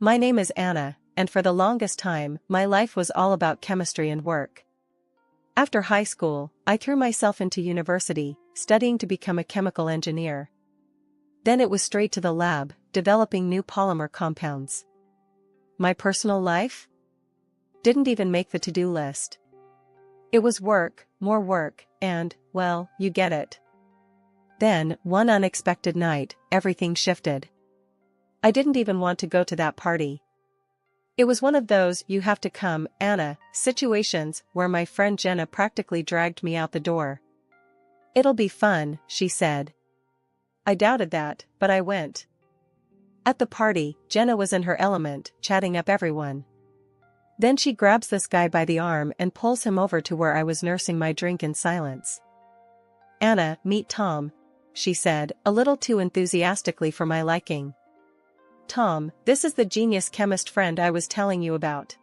My name is Anna, and for the longest time, my life was all about chemistry and work. After high school, I threw myself into university, studying to become a chemical engineer. Then it was straight to the lab, developing new polymer compounds. My personal life? Didn't even make the to-do list. It was work, more work, and, well, you get it. Then, one unexpected night, everything shifted. I didn't even want to go to that party. It was one of those "you have to come, Anna" situations where my friend Jenna practically dragged me out the door. "It'll be fun," she said. I doubted that, but I went. At the party, Jenna was in her element, chatting up everyone. Then she grabs this guy by the arm and pulls him over to where I was nursing my drink in silence. "Anna, meet Tom," she said, a little too enthusiastically for my liking. "Tom, this is the genius chemist friend I was telling you about."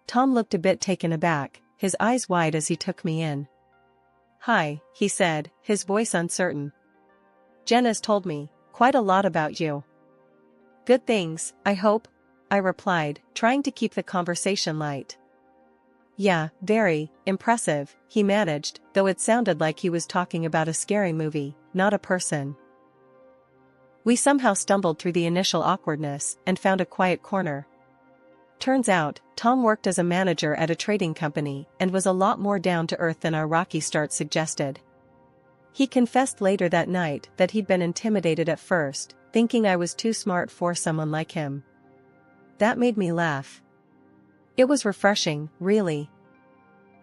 Tom looked a bit taken aback, his eyes wide as he took me in. "Hi," he said, his voice uncertain. "Jenna's told me quite a lot about you." "Good things, I hope," I replied, trying to keep the conversation light. "Yeah, very impressive," he managed, though it sounded like he was talking about a scary movie, not a person. We somehow stumbled through the initial awkwardness and found a quiet corner. Turns out, Tom worked as a manager at a trading company and was a lot more down to earth than our rocky start suggested. He confessed later that night that he'd been intimidated at first, thinking I was too smart for someone like him. That made me laugh. It was refreshing, really.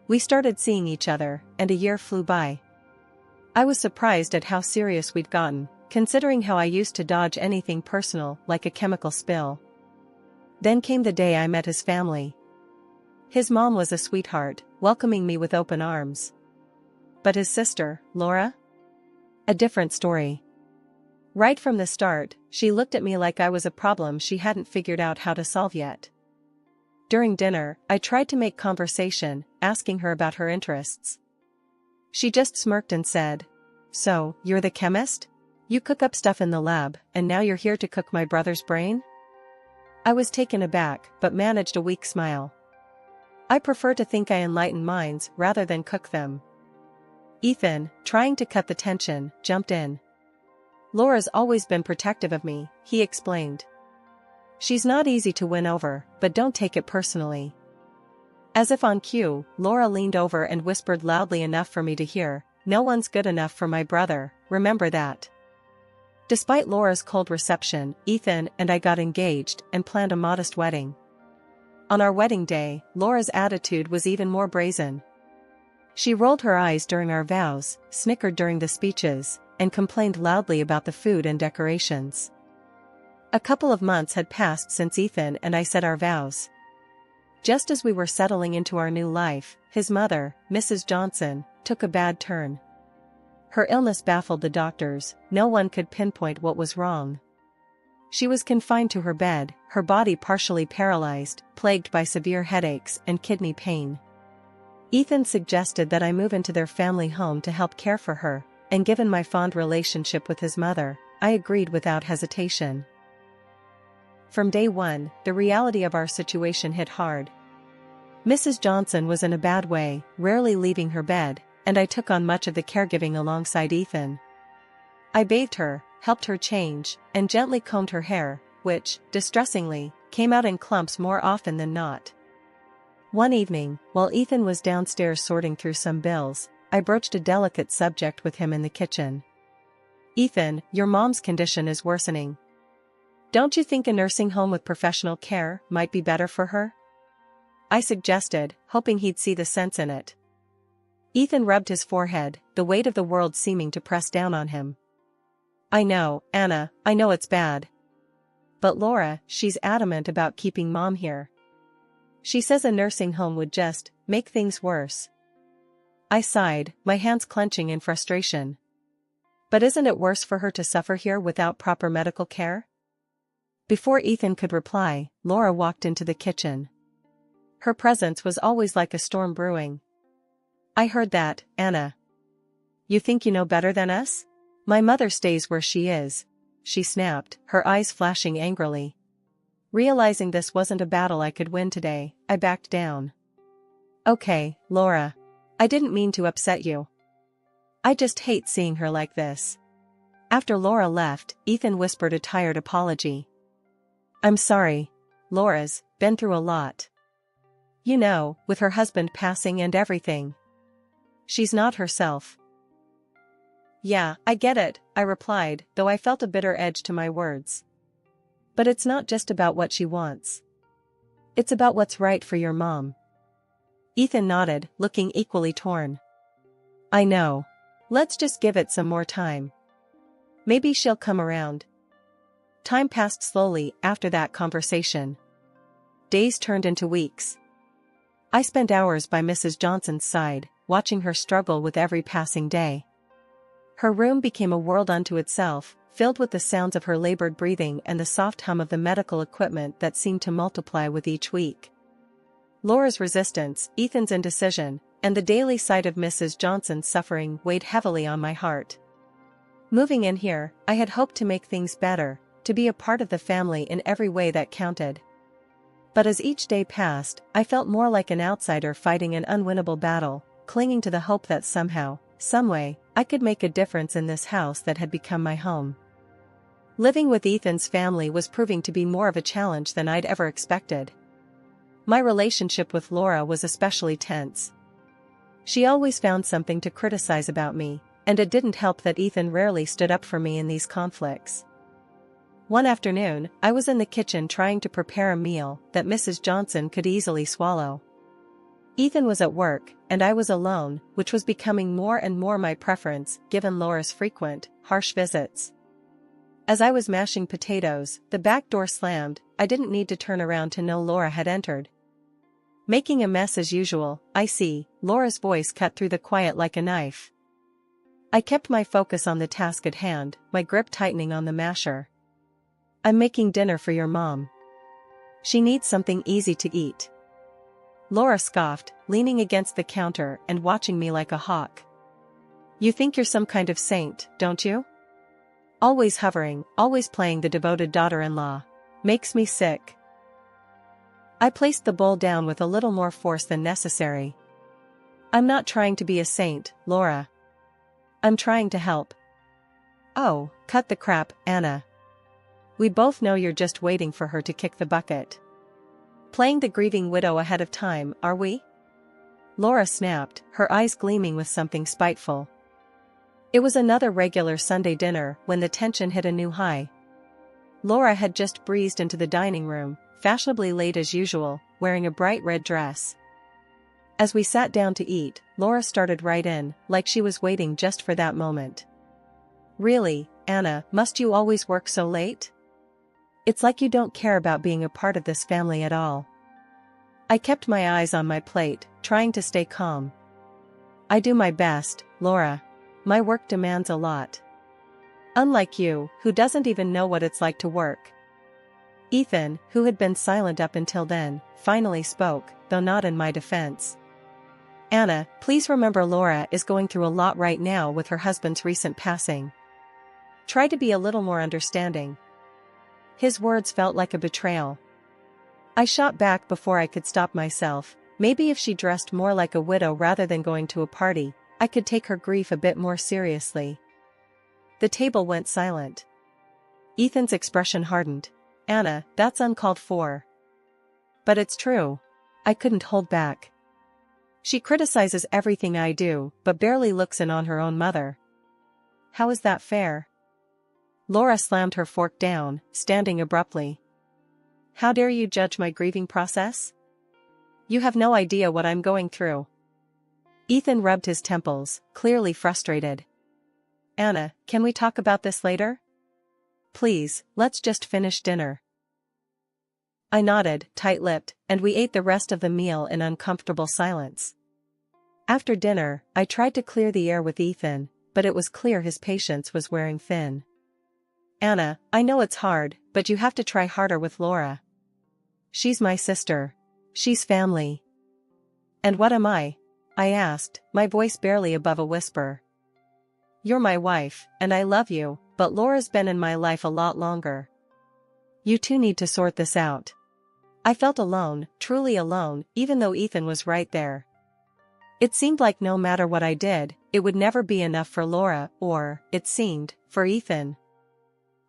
We started seeing each other, and a year flew by. I was surprised at how serious we'd gotten, considering how I used to dodge anything personal like a chemical spill. Then came the day I met his family. His mom was a sweetheart, welcoming me with open arms. But his sister, Laura? A different story. Right from the start, she looked at me like I was a problem she hadn't figured out how to solve yet. During dinner, I tried to make conversation, asking her about her interests. She just smirked and said, "So, you're the chemist? You cook up stuff in the lab, and now you're here to cook my brother's brain?" I was taken aback, but managed a weak smile. I prefer to think I enlighten minds rather than cook them. Ethan, trying to cut the tension, jumped in. "Laura's always been protective of me," he explained. "She's not easy to win over, but don't take it personally." As if on cue, Laura leaned over and whispered loudly enough for me to hear, "No one's good enough for my brother, remember that." Despite Laura's cold reception, Ethan and I got engaged and planned a modest wedding. On our wedding day, Laura's attitude was even more brazen. She rolled her eyes during our vows, snickered during the speeches, and complained loudly about the food and decorations. A couple of months had passed since Ethan and I said our vows. Just as we were settling into our new life, his mother, Mrs. Johnson, took a bad turn. Her illness baffled the doctors, no one could pinpoint what was wrong. She was confined to her bed, her body partially paralyzed, plagued by severe headaches and kidney pain. Ethan suggested that I move into their family home to help care for her, and given my fond relationship with his mother, I agreed without hesitation. From day one, the reality of our situation hit hard. Mrs. Johnson was in a bad way, rarely leaving her bed, and I took on much of the caregiving alongside Ethan. I bathed her, helped her change, and gently combed her hair, which, distressingly, came out in clumps more often than not. One evening, while Ethan was downstairs sorting through some bills, I broached a delicate subject with him in the kitchen. "Ethan, your mom's condition is worsening. Don't you think a nursing home with professional care might be better for her?" I suggested, hoping he'd see the sense in it. Ethan rubbed his forehead, the weight of the world seeming to press down on him. "I know, Anna, I know it's bad. But Laura, she's adamant about keeping Mom here. She says a nursing home would just make things worse." I sighed, my hands clenching in frustration. "But isn't it worse for her to suffer here without proper medical care?" Before Ethan could reply, Laura walked into the kitchen. Her presence was always like a storm brewing. "I heard that, Anna. You think you know better than us? My mother stays where she is," she snapped, her eyes flashing angrily. Realizing this wasn't a battle I could win today, I backed down. Okay, Laura. I didn't mean to upset you. I just hate seeing her like this. After Laura left, Ethan whispered a tired apology. I'm sorry. Laura's been through a lot. You know, with her husband passing and everything. She's not herself. Yeah, I get it, I replied, though I felt a bitter edge to my words. But it's not just about what she wants. It's about what's right for your mom. Ethan nodded, looking equally torn. I know. Let's just give it some more time. Maybe she'll come around. Time passed slowly after that conversation. Days turned into weeks. I spent hours by Mrs. Johnson's side, watching her struggle with every passing day. Her room became a world unto itself, filled with the sounds of her labored breathing and the soft hum of the medical equipment that seemed to multiply with each week. Laura's resistance, Ethan's indecision, and the daily sight of Mrs. Johnson's suffering weighed heavily on my heart. Moving in here, I had hoped to make things better, to be a part of the family in every way that counted. But as each day passed, I felt more like an outsider fighting an unwinnable battle, clinging to the hope that somehow, someway, I could make a difference in this house that had become my home. Living with Ethan's family was proving to be more of a challenge than I'd ever expected. My relationship with Laura was especially tense. She always found something to criticize about me, and it didn't help that Ethan rarely stood up for me in these conflicts. One afternoon, I was in the kitchen trying to prepare a meal that Mrs. Johnson could easily swallow. Ethan was at work, and I was alone, which was becoming more and more my preference, given Laura's frequent, harsh visits. As I was mashing potatoes, the back door slammed. I didn't need to turn around to know Laura had entered. Making a mess as usual, I see, Laura's voice cut through the quiet like a knife. I kept my focus on the task at hand, my grip tightening on the masher. I'm making dinner for your mom. She needs something easy to eat. Laura scoffed, leaning against the counter and watching me like a hawk. You think you're some kind of saint, don't you? Always hovering, always playing the devoted daughter-in-law. Makes me sick. I placed the bowl down with a little more force than necessary. I'm not trying to be a saint, Laura. I'm trying to help. Oh, cut the crap, Anna. We both know you're just waiting for her to kick the bucket. Playing the grieving widow ahead of time, are we? Laura snapped, her eyes gleaming with something spiteful. It was another regular Sunday dinner when the tension hit a new high. Laura had just breezed into the dining room, fashionably late as usual, wearing a bright red dress. As we sat down to eat, Laura started right in, like she was waiting just for that moment. Really, Anna, must you always work so late? It's like you don't care about being a part of this family at all. I kept my eyes on my plate, trying to stay calm. I do my best, Laura. My work demands a lot. Unlike you, who doesn't even know what it's like to work. Ethan, who had been silent up until then, finally spoke, though not in my defense. Anna, please remember Laura is going through a lot right now with her husband's recent passing. Try to be a little more understanding. His words felt like a betrayal. I shot back before I could stop myself. Maybe if she dressed more like a widow rather than going to a party, I could take her grief a bit more seriously. The table went silent. Ethan's expression hardened. Anna, that's uncalled for. But it's true. I couldn't hold back. She criticizes everything I do, but barely looks in on her own mother. How is that fair? Laura slammed her fork down, standing abruptly. How dare you judge my grieving process? You have no idea what I'm going through. Ethan rubbed his temples, clearly frustrated. Anna, can we talk about this later? Please, let's just finish dinner. I nodded, tight-lipped, and we ate the rest of the meal in uncomfortable silence. After dinner, I tried to clear the air with Ethan, but it was clear his patience was wearing thin. Anna, I know it's hard, but you have to try harder with Laura. She's my sister. She's family. And what am I? I asked, my voice barely above a whisper. You're my wife, and I love you, but Laura's been in my life a lot longer. You two need to sort this out. I felt alone, truly alone, even though Ethan was right there. It seemed like no matter what I did, it would never be enough for Laura, or, it seemed, for Ethan.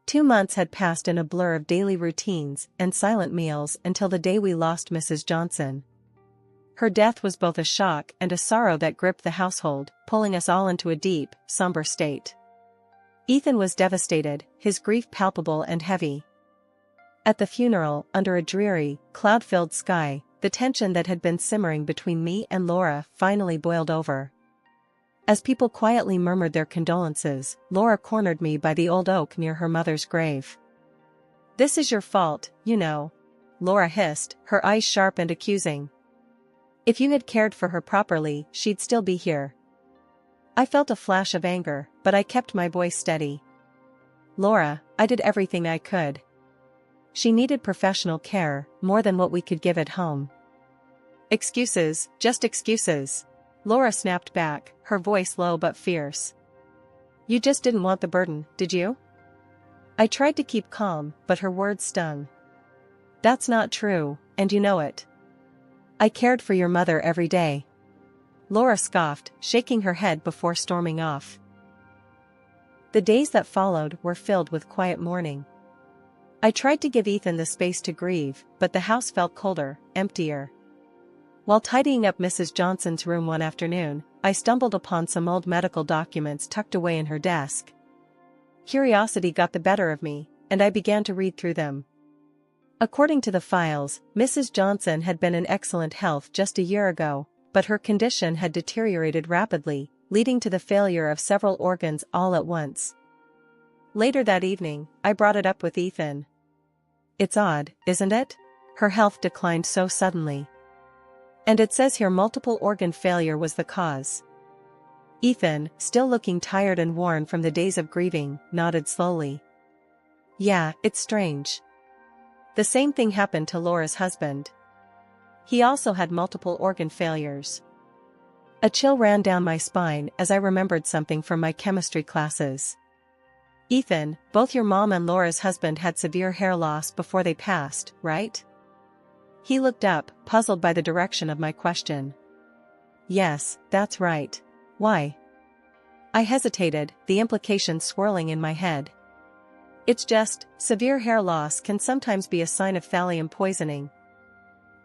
2 months had passed in a blur of daily routines and silent meals until the day we lost Mrs. Johnson. Her death was both a shock and a sorrow that gripped the household, pulling us all into a deep, somber state. Ethan was devastated, his grief palpable and heavy. At the funeral, under a dreary, cloud-filled sky, the tension that had been simmering between me and Laura finally boiled over. As people quietly murmured their condolences, Laura cornered me by the old oak near her mother's grave. "This is your fault, you know," Laura hissed, her eyes sharp and accusing. "If you had cared for her properly, she'd still be here." I felt a flash of anger, but I kept my voice steady. "Laura, I did everything I could. She needed professional care, more than what we could give at home." "Excuses, just excuses," Laura snapped back, her voice low but fierce. "You just didn't want the burden, did you?" I tried to keep calm, but her words stung. "That's not true, and you know it. I cared for your mother every day." Laura scoffed, shaking her head before storming off. The days that followed were filled with quiet mourning. I tried to give Ethan the space to grieve, but the house felt colder, emptier. While tidying up Mrs. Johnson's room one afternoon, I stumbled upon some old medical documents tucked away in her desk. Curiosity got the better of me, and I began to read through them. According to the files, Mrs. Johnson had been in excellent health just a year ago, but her condition had deteriorated rapidly, leading to the failure of several organs all at once. Later that evening, I brought it up with Ethan. "It's odd, isn't it? Her health declined so suddenly. And it says here multiple organ failure was the cause." Ethan, still looking tired and worn from the days of grieving, nodded slowly. "Yeah, it's strange. The same thing happened to Laura's husband. He also had multiple organ failures." A chill ran down my spine as I remembered something from my chemistry classes. "Ethan, both your mom and Laura's husband had severe hair loss before they passed, right?" He looked up, puzzled by the direction of my question. "Yes, that's right. Why?" I hesitated, the implication swirling in my head. "It's just, severe hair loss can sometimes be a sign of thallium poisoning."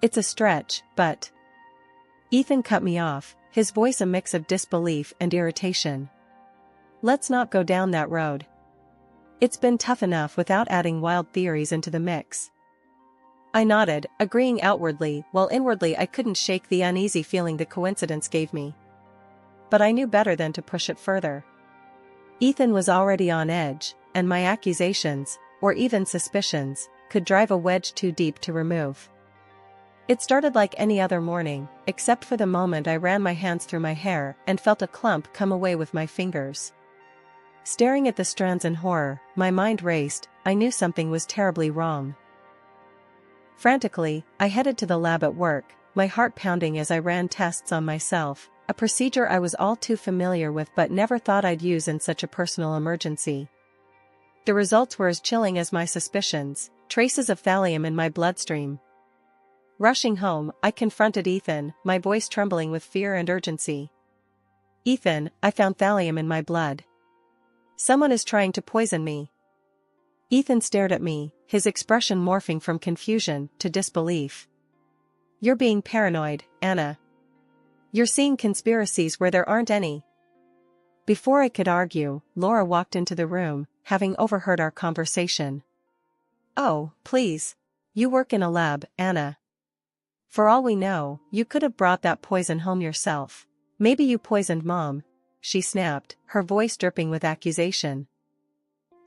"It's a stretch, but..." Ethan cut me off, his voice a mix of disbelief and irritation. "Let's not go down that road. It's been tough enough without adding wild theories into the mix." I nodded, agreeing outwardly, while inwardly I couldn't shake the uneasy feeling the coincidence gave me. But I knew better than to push it further. Ethan was already on edge, and my accusations, or even suspicions, could drive a wedge too deep to remove. It started like any other morning, except for the moment I ran my hands through my hair and felt a clump come away with my fingers. Staring at the strands in horror, my mind raced, I knew something was terribly wrong. Frantically, I headed to the lab at work, my heart pounding as I ran tests on myself, a procedure I was all too familiar with but never thought I'd use in such a personal emergency. The results were as chilling as my suspicions, traces of thallium in my bloodstream. Rushing home, I confronted Ethan, my voice trembling with fear and urgency. "Ethan, I found thallium in my blood. Someone is trying to poison me." Ethan stared at me, his expression morphing from confusion to disbelief. "You're being paranoid, Anna. You're seeing conspiracies where there aren't any." Before I could argue, Laura walked into the room, having overheard our conversation. "Oh, please. You work in a lab, Anna. For all we know, you could have brought that poison home yourself. Maybe you poisoned Mom," she snapped, her voice dripping with accusation.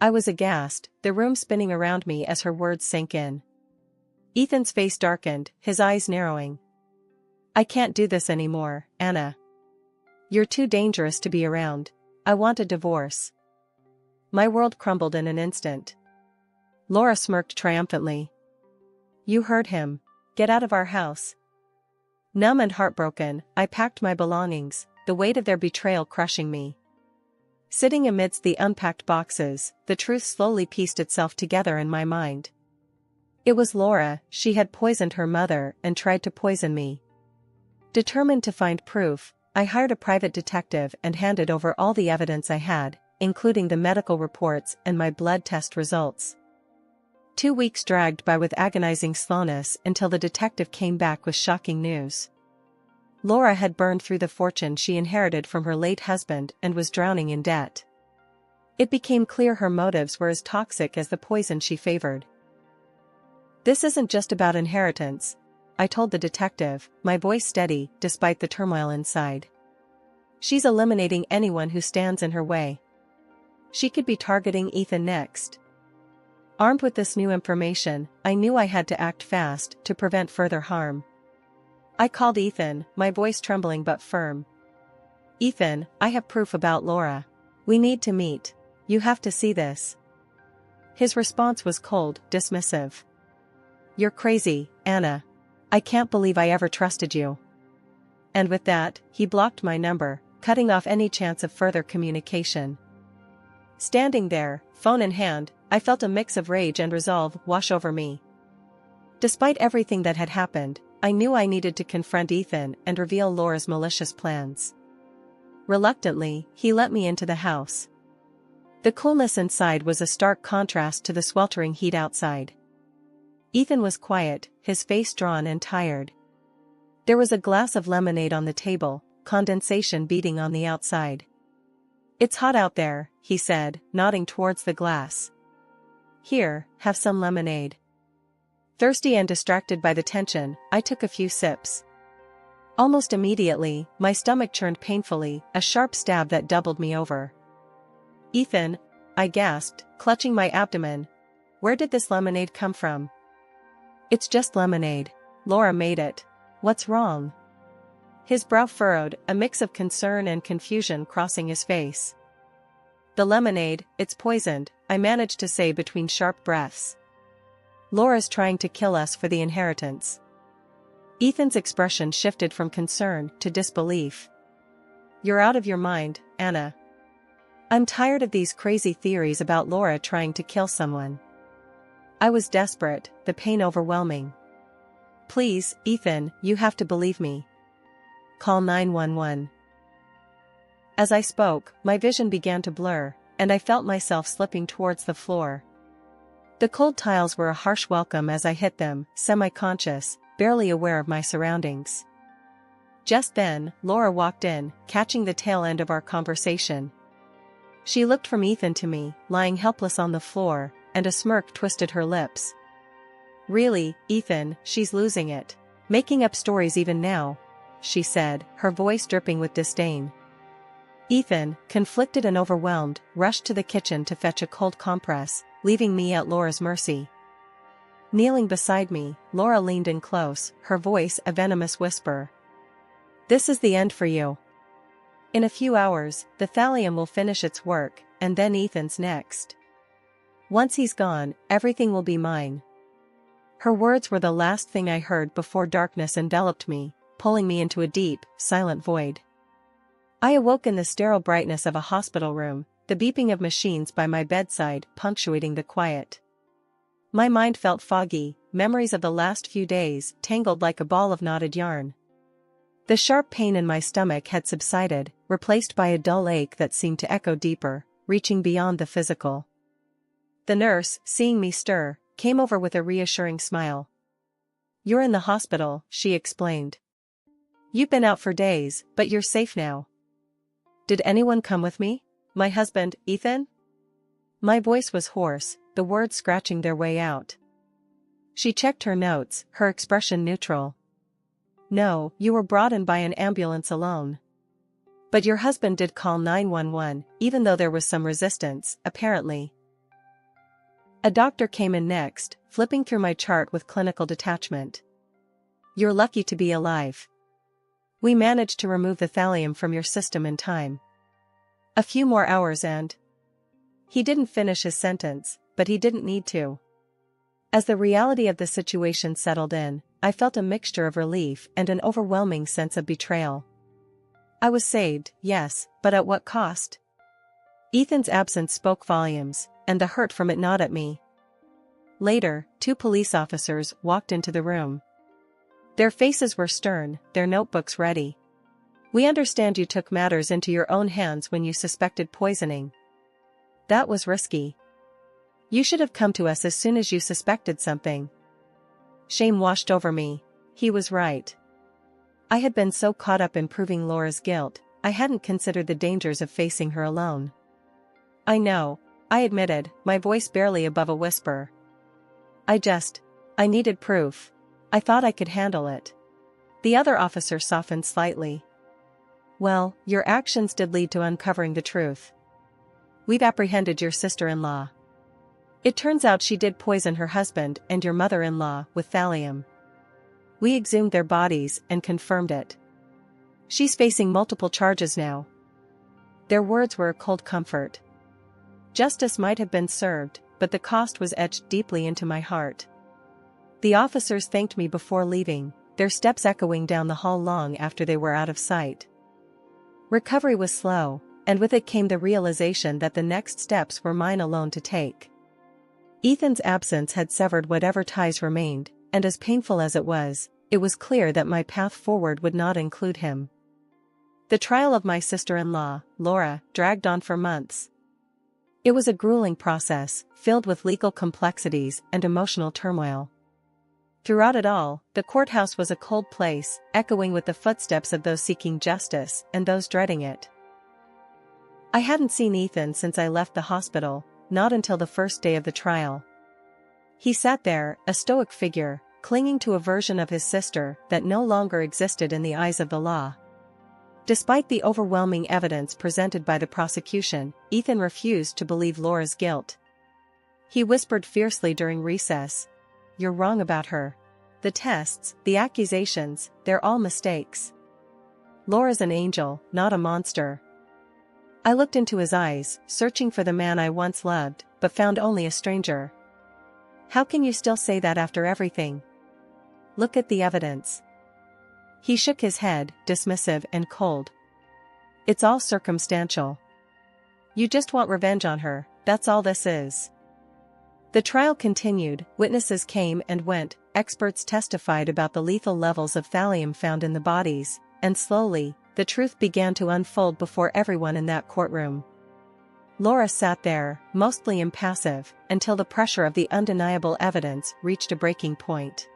I was aghast, the room spinning around me as her words sank in. Ethan's face darkened, his eyes narrowing. "I can't do this anymore, Anna. You're too dangerous to be around. I want a divorce." My world crumbled in an instant. Laura smirked triumphantly. "You heard him. Get out of our house." Numb and heartbroken, I packed my belongings, the weight of their betrayal crushing me. Sitting amidst the unpacked boxes, the truth slowly pieced itself together in my mind. It was Laura. She had poisoned her mother and tried to poison me. Determined to find proof, I hired a private detective and handed over all the evidence I had, including the medical reports and my blood test results. 2 weeks dragged by with agonizing slowness until the detective came back with shocking news. Laura had burned through the fortune she inherited from her late husband and was drowning in debt. It became clear her motives were as toxic as the poison she favored. "This isn't just about inheritance," I told the detective, my voice steady despite the turmoil inside. "She's eliminating anyone who stands in her way. She could be targeting Ethan next." Armed with this new information, I knew I had to act fast to prevent further harm. I called Ethan, my voice trembling but firm. "Ethan, I have proof about Laura. We need to meet. You have to see this." His response was cold, dismissive. "You're crazy, Anna. I can't believe I ever trusted you." And with that, he blocked my number, cutting off any chance of further communication. Standing there, phone in hand, I felt a mix of rage and resolve wash over me. Despite everything that had happened, I knew I needed to confront Ethan and reveal Laura's malicious plans. Reluctantly, he let me into the house. The coolness inside was a stark contrast to the sweltering heat outside. Ethan was quiet, his face drawn and tired. There was a glass of lemonade on the table, condensation beating on the outside. "It's hot out there," he said, nodding towards the glass. "Here, have some lemonade." Thirsty and distracted by the tension, I took a few sips. Almost immediately, my stomach churned painfully, a sharp stab that doubled me over. "Ethan," I gasped, clutching my abdomen. "Where did this lemonade come from?" "It's just lemonade. Laura made it. What's wrong?" His brow furrowed, a mix of concern and confusion crossing his face. "The lemonade, it's poisoned," I managed to say between sharp breaths. "Laura's trying to kill us for the inheritance." Ethan's expression shifted from concern to disbelief. "You're out of your mind, Anna. I'm tired of these crazy theories about Laura trying to kill someone." I was desperate, the pain overwhelming. "Please, Ethan, you have to believe me. Call 911. As I spoke, my vision began to blur, and I felt myself slipping towards the floor. The cold tiles were a harsh welcome as I hit them, semi-conscious, barely aware of my surroundings. Just then, Laura walked in, catching the tail end of our conversation. She looked from Ethan to me, lying helpless on the floor, and a smirk twisted her lips. "Really, Ethan, she's losing it. Making up stories even now," she said, her voice dripping with disdain. Ethan, conflicted and overwhelmed, rushed to the kitchen to fetch a cold compress, leaving me at Laura's mercy. Kneeling beside me, Laura leaned in close, her voice a venomous whisper. "This is the end for you. In a few hours, the thallium will finish its work, and then Ethan's next. Once he's gone, everything will be mine." Her words were the last thing I heard before darkness enveloped me, pulling me into a deep, silent void. I awoke in the sterile brightness of a hospital room, the beeping of machines by my bedside punctuating the quiet. My mind felt foggy, memories of the last few days tangled like a ball of knotted yarn. The sharp pain in my stomach had subsided, replaced by a dull ache that seemed to echo deeper, reaching beyond the physical. The nurse, seeing me stir, came over with a reassuring smile. "You're in the hospital," she explained. "You've been out for days, but you're safe now." "Did anyone come with me? My husband, Ethan?" My voice was hoarse, the words scratching their way out. She checked her notes, her expression neutral. "No, you were brought in by an ambulance alone. But your husband did call 911, even though there was some resistance, apparently." A doctor came in next, flipping through my chart with clinical detachment. "You're lucky to be alive. We managed to remove the thallium from your system in time. A few more hours and—" He didn't finish his sentence, but he didn't need to. As the reality of the situation settled in, I felt a mixture of relief and an overwhelming sense of betrayal. I was saved, yes, but at what cost? Ethan's absence spoke volumes, and the hurt from it gnawed at me. Later, 2 police officers walked into the room. Their faces were stern, their notebooks ready. "We understand you took matters into your own hands when you suspected poisoning. That was risky. You should have come to us as soon as you suspected something." Shame washed over me. He was right. I had been so caught up in proving Laura's guilt, I hadn't considered the dangers of facing her alone. "I know," I admitted, my voice barely above a whisper. I needed proof. I thought I could handle it." The other officer softened slightly. "Well, your actions did lead to uncovering the truth. We've apprehended your sister-in-law. It turns out she did poison her husband and your mother-in-law with thallium. We exhumed their bodies and confirmed it. She's facing multiple charges now." Their words were a cold comfort. Justice might have been served, but the cost was etched deeply into my heart. The officers thanked me before leaving, their steps echoing down the hall long after they were out of sight. Recovery was slow, and with it came the realization that the next steps were mine alone to take. Ethan's absence had severed whatever ties remained, and as painful as it was clear that my path forward would not include him. The trial of my sister-in-law, Laura, dragged on for months. It was a grueling process, filled with legal complexities and emotional turmoil. Throughout it all, the courthouse was a cold place, echoing with the footsteps of those seeking justice and those dreading it. I hadn't seen Ethan since I left the hospital, not until the first day of the trial. He sat there, a stoic figure, clinging to a version of his sister that no longer existed in the eyes of the law. Despite the overwhelming evidence presented by the prosecution, Ethan refused to believe Laura's guilt. He whispered fiercely during recess, "You're wrong about her. The tests, the accusations, they're all mistakes. Laura's an angel, not a monster." I looked into his eyes, searching for the man I once loved, but found only a stranger. "How can you still say that after everything? Look at the evidence." He shook his head, dismissive and cold. "It's all circumstantial. You just want revenge on her, that's all this is." The trial continued, witnesses came and went, experts testified about the lethal levels of thallium found in the bodies, and slowly, the truth began to unfold before everyone in that courtroom. Laura sat there, mostly impassive, until the pressure of the undeniable evidence reached a breaking point.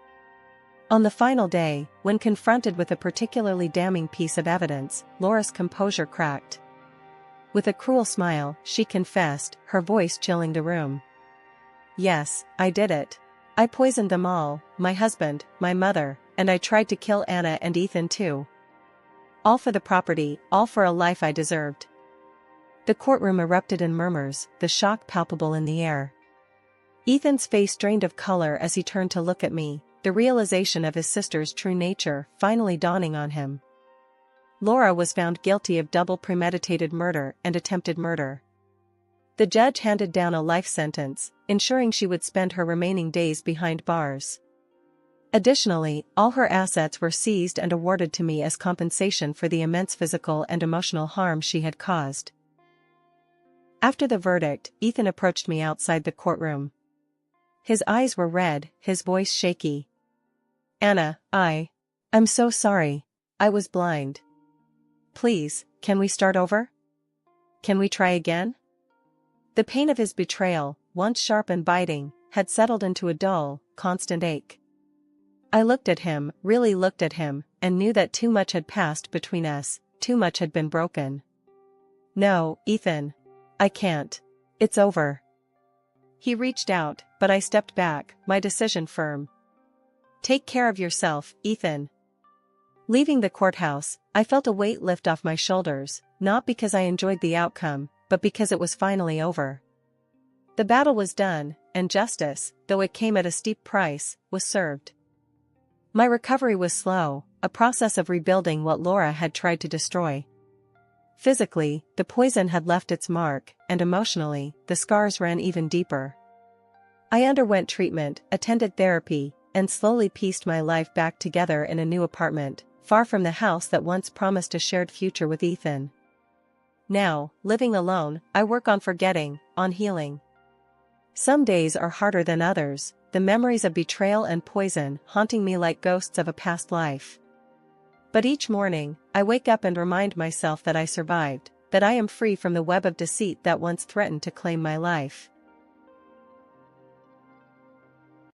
On the final day, when confronted with a particularly damning piece of evidence, Laura's composure cracked. With a cruel smile, she confessed, her voice chilling the room. "Yes, I did it. I poisoned them all, my husband, my mother, and I tried to kill Anna and Ethan too. All for the property, all for a life I deserved." The courtroom erupted in murmurs, the shock palpable in the air. Ethan's face drained of color as he turned to look at me, the realization of his sister's true nature finally dawning on him. Laura was found guilty of double premeditated murder and attempted murder. The judge handed down a life sentence, ensuring she would spend her remaining days behind bars. Additionally, all her assets were seized and awarded to me as compensation for the immense physical and emotional harm she had caused. After the verdict, Ethan approached me outside the courtroom. His eyes were red, his voice shaky. "Anna, I'm so sorry. I was blind. Please, can we start over? Can we try again?" The pain of his betrayal, once sharp and biting, had settled into a dull, constant ache. I looked at him, really looked at him, and knew that too much had passed between us, too much had been broken. "No, Ethan. I can't. It's over." He reached out, but I stepped back, my decision firm. "Take care of yourself, Ethan." Leaving the courthouse, I felt a weight lift off my shoulders, not because I enjoyed the outcome, but because it was finally over. The battle was done, and justice, though it came at a steep price, was served. My recovery was slow, a process of rebuilding what Laura had tried to destroy. Physically, the poison had left its mark, and emotionally, the scars ran even deeper. I underwent treatment, attended therapy, and slowly pieced my life back together in a new apartment, far from the house that once promised a shared future with Ethan. Now, living alone, I work on forgetting, on healing. Some days are harder than others, the memories of betrayal and poison haunting me like ghosts of a past life. But each morning, I wake up and remind myself that I survived, that I am free from the web of deceit that once threatened to claim my life.